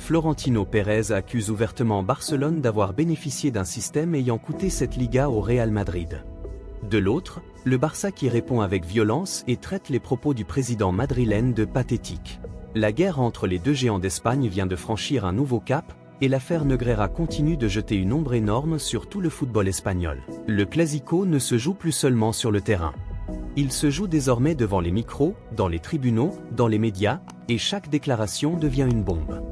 Florentino Pérez accuse ouvertement Barcelone d'avoir bénéficié d'un système ayant coûté cette Liga au Real Madrid. De l'autre, le Barça qui répond avec violence et traite les propos du président madrilène de pathétiques. La guerre entre les deux géants d'Espagne vient de franchir un nouveau cap, et l'affaire Negreira continue de jeter une ombre énorme sur tout le football espagnol. Le Clásico ne se joue plus seulement sur le terrain. Il se joue désormais devant les micros, dans les tribunaux, dans les médias, et chaque déclaration devient une bombe.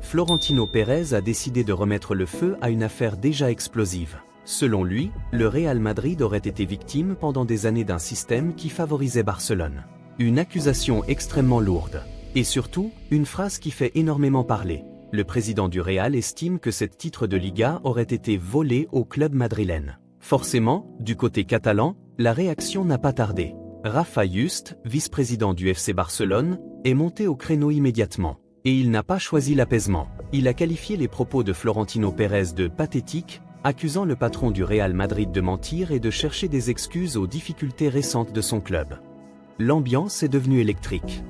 Florentino Pérez a décidé de remettre le feu à une affaire déjà explosive. Selon lui, le Real Madrid aurait été victime pendant des années d'un système qui favorisait Barcelone. Une accusation extrêmement lourde. Et surtout, une phrase qui fait énormément parler. Le président du Real estime que ce titre de Liga aurait été volé au club madrilène. Forcément, du côté catalan, la réaction n'a pas tardé. Rafa Just, vice-président du FC Barcelone, est monté au créneau immédiatement. Et il n'a pas choisi l'apaisement. Il a qualifié les propos de Florentino Pérez de pathétiques, accusant le patron du Real Madrid de mentir et de chercher des excuses aux difficultés récentes de son club. L'ambiance est devenue électrique.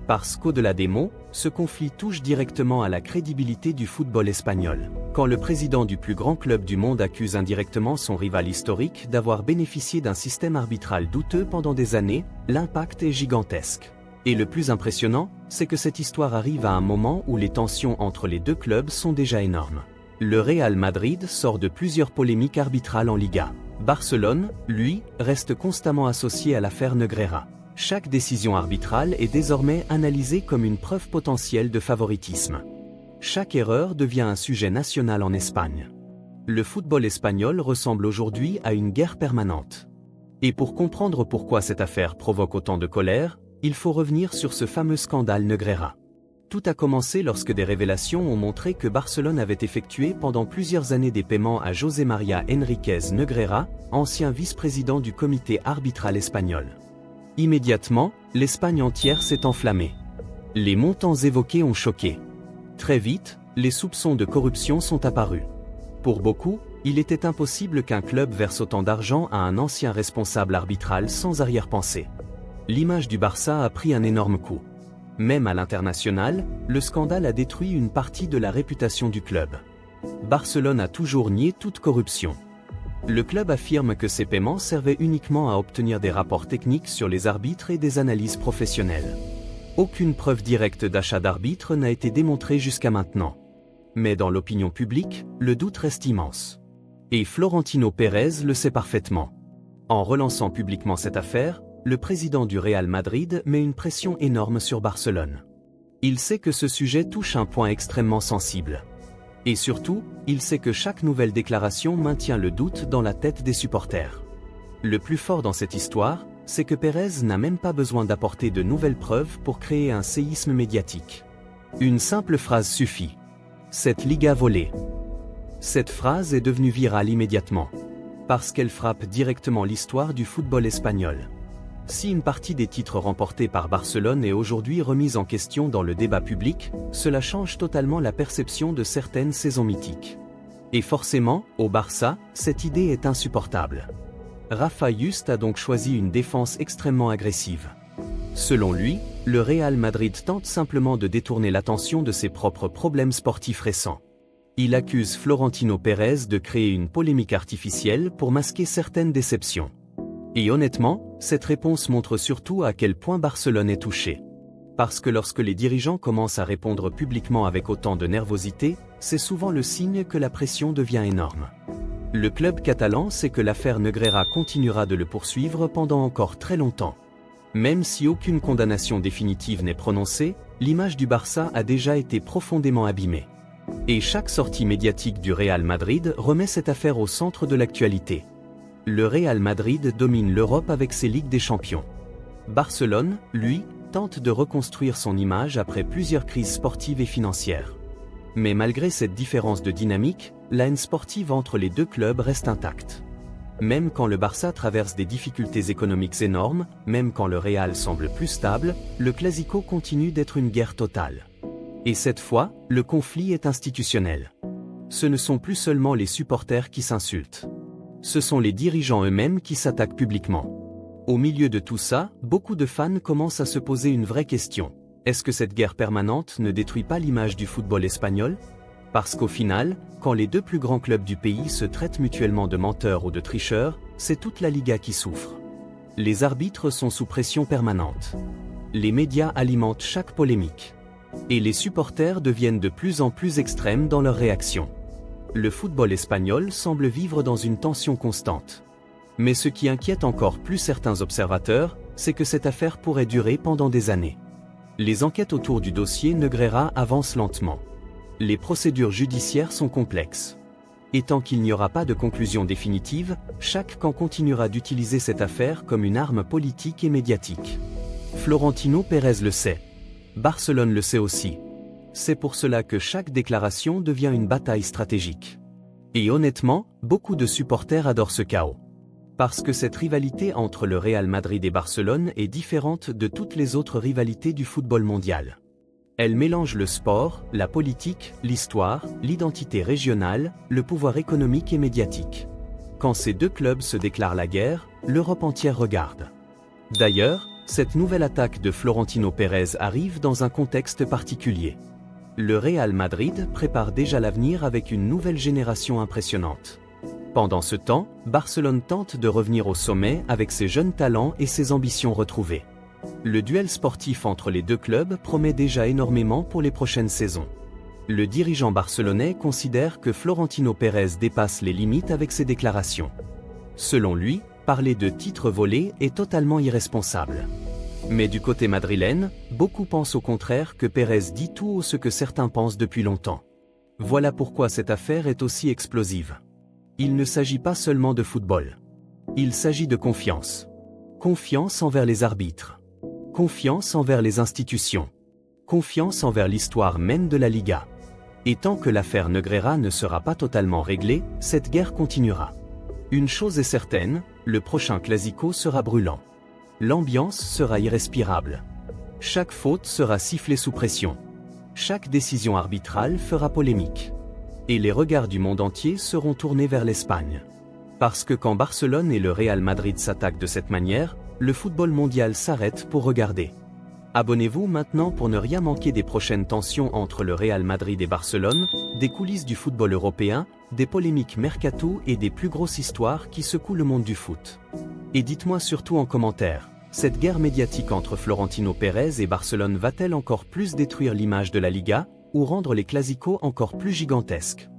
Parce qu'au-delà des mots, ce conflit touche directement à la crédibilité du football espagnol. Quand le président du plus grand club du monde accuse indirectement son rival historique d'avoir bénéficié d'un système arbitral douteux pendant des années, l'impact est gigantesque. Et le plus impressionnant, c'est que cette histoire arrive à un moment où les tensions entre les deux clubs sont déjà énormes. Le Real Madrid sort de plusieurs polémiques arbitrales en Liga. Barcelone, lui, reste constamment associé à l'affaire Negreira. Chaque décision arbitrale est désormais analysée comme une preuve potentielle de favoritisme. Chaque erreur devient un sujet national en Espagne. Le football espagnol ressemble aujourd'hui à une guerre permanente. Et pour comprendre pourquoi cette affaire provoque autant de colère, il faut revenir sur ce fameux scandale Negreira. Tout a commencé lorsque des révélations ont montré que Barcelone avait effectué pendant plusieurs années des paiements à José María Enríquez Negreira, ancien vice-président du comité arbitral espagnol. Immédiatement, l'Espagne entière s'est enflammée. Les montants évoqués ont choqué. Très vite, les soupçons de corruption sont apparus. Pour beaucoup, il était impossible qu'un club verse autant d'argent à un ancien responsable arbitral sans arrière-pensée. L'image du Barça a pris un énorme coup. Même à l'international, le scandale a détruit une partie de la réputation du club. Barcelone a toujours nié toute corruption. Le club affirme que ces paiements servaient uniquement à obtenir des rapports techniques sur les arbitres et des analyses professionnelles. Aucune preuve directe d'achat d'arbitres n'a été démontrée jusqu'à maintenant. Mais dans l'opinion publique, le doute reste immense. Et Florentino Pérez le sait parfaitement. En relançant publiquement cette affaire, le président du Real Madrid met une pression énorme sur Barcelone. Il sait que ce sujet touche un point extrêmement sensible. Et surtout, il sait que chaque nouvelle déclaration maintient le doute dans la tête des supporters. Le plus fort dans cette histoire, c'est que Pérez n'a même pas besoin d'apporter de nouvelles preuves pour créer un séisme médiatique. Une simple phrase suffit. Cette Liga volée. Cette phrase est devenue virale immédiatement. Parce qu'elle frappe directement l'histoire du football espagnol. Si une partie des titres remportés par Barcelone est aujourd'hui remise en question dans le débat public, cela change totalement la perception de certaines saisons mythiques. Et forcément, au Barça, cette idée est insupportable. Rafa Just a donc choisi une défense extrêmement agressive. Selon lui, le Real Madrid tente simplement de détourner l'attention de ses propres problèmes sportifs récents. Il accuse Florentino Pérez de créer une polémique artificielle pour masquer certaines déceptions. Et honnêtement, cette réponse montre surtout à quel point Barcelone est touché. Parce que lorsque les dirigeants commencent à répondre publiquement avec autant de nervosité, c'est souvent le signe que la pression devient énorme. Le club catalan sait que l'affaire Negreira continuera de le poursuivre pendant encore très longtemps. Même si aucune condamnation définitive n'est prononcée, l'image du Barça a déjà été profondément abîmée. Et chaque sortie médiatique du Real Madrid remet cette affaire au centre de l'actualité. Le Real Madrid domine l'Europe avec ses Ligues des Champions. Barcelone, lui, tente de reconstruire son image après plusieurs crises sportives et financières. Mais malgré cette différence de dynamique, la haine sportive entre les deux clubs reste intacte. Même quand le Barça traverse des difficultés économiques énormes, même quand le Real semble plus stable, le Clásico continue d'être une guerre totale. Et cette fois, le conflit est institutionnel. Ce ne sont plus seulement les supporters qui s'insultent. Ce sont les dirigeants eux-mêmes qui s'attaquent publiquement. Au milieu de tout ça, beaucoup de fans commencent à se poser une vraie question. Est-ce que cette guerre permanente ne détruit pas l'image du football espagnol? Parce qu'au final, quand les deux plus grands clubs du pays se traitent mutuellement de menteurs ou de tricheurs, c'est toute la Liga qui souffre. Les arbitres sont sous pression permanente. Les médias alimentent chaque polémique. Et les supporters deviennent de plus en plus extrêmes dans leurs réactions. Le football espagnol semble vivre dans une tension constante. Mais ce qui inquiète encore plus certains observateurs, c'est que cette affaire pourrait durer pendant des années. Les enquêtes autour du dossier Negreira avancent lentement. Les procédures judiciaires sont complexes. Et tant qu'il n'y aura pas de conclusion définitive, chaque camp continuera d'utiliser cette affaire comme une arme politique et médiatique. Florentino Pérez le sait. Barcelone le sait aussi. C'est pour cela que chaque déclaration devient une bataille stratégique. Et honnêtement, beaucoup de supporters adorent ce chaos. Parce que cette rivalité entre le Real Madrid et Barcelone est différente de toutes les autres rivalités du football mondial. Elle mélange le sport, la politique, l'histoire, l'identité régionale, le pouvoir économique et médiatique. Quand ces deux clubs se déclarent la guerre, l'Europe entière regarde. D'ailleurs, cette nouvelle attaque de Florentino Pérez arrive dans un contexte particulier. Le Real Madrid prépare déjà l'avenir avec une nouvelle génération impressionnante. Pendant ce temps, Barcelone tente de revenir au sommet avec ses jeunes talents et ses ambitions retrouvées. Le duel sportif entre les deux clubs promet déjà énormément pour les prochaines saisons. Le dirigeant barcelonais considère que Florentino Pérez dépasse les limites avec ses déclarations. Selon lui, parler de titres volés est totalement irresponsable. Mais du côté madrilène, beaucoup pensent au contraire que Pérez dit tout haut ce que certains pensent depuis longtemps. Voilà pourquoi cette affaire est aussi explosive. Il ne s'agit pas seulement de football. Il s'agit de confiance. Confiance envers les arbitres. Confiance envers les institutions. Confiance envers l'histoire même de la Liga. Et tant que l'affaire Negreira ne sera pas totalement réglée, cette guerre continuera. Une chose est certaine, le prochain Clasico sera brûlant. L'ambiance sera irrespirable. Chaque faute sera sifflée sous pression. Chaque décision arbitrale fera polémique. Et les regards du monde entier seront tournés vers l'Espagne. Parce que quand Barcelone et le Real Madrid s'attaquent de cette manière, le football mondial s'arrête pour regarder. Abonnez-vous maintenant pour ne rien manquer des prochaines tensions entre le Real Madrid et Barcelone, des coulisses du football européen, des polémiques mercato et des plus grosses histoires qui secouent le monde du foot. Et dites-moi surtout en commentaire, cette guerre médiatique entre Florentino Pérez et Barcelone va-t-elle encore plus détruire l'image de la Liga, ou rendre les Clásicos encore plus gigantesques?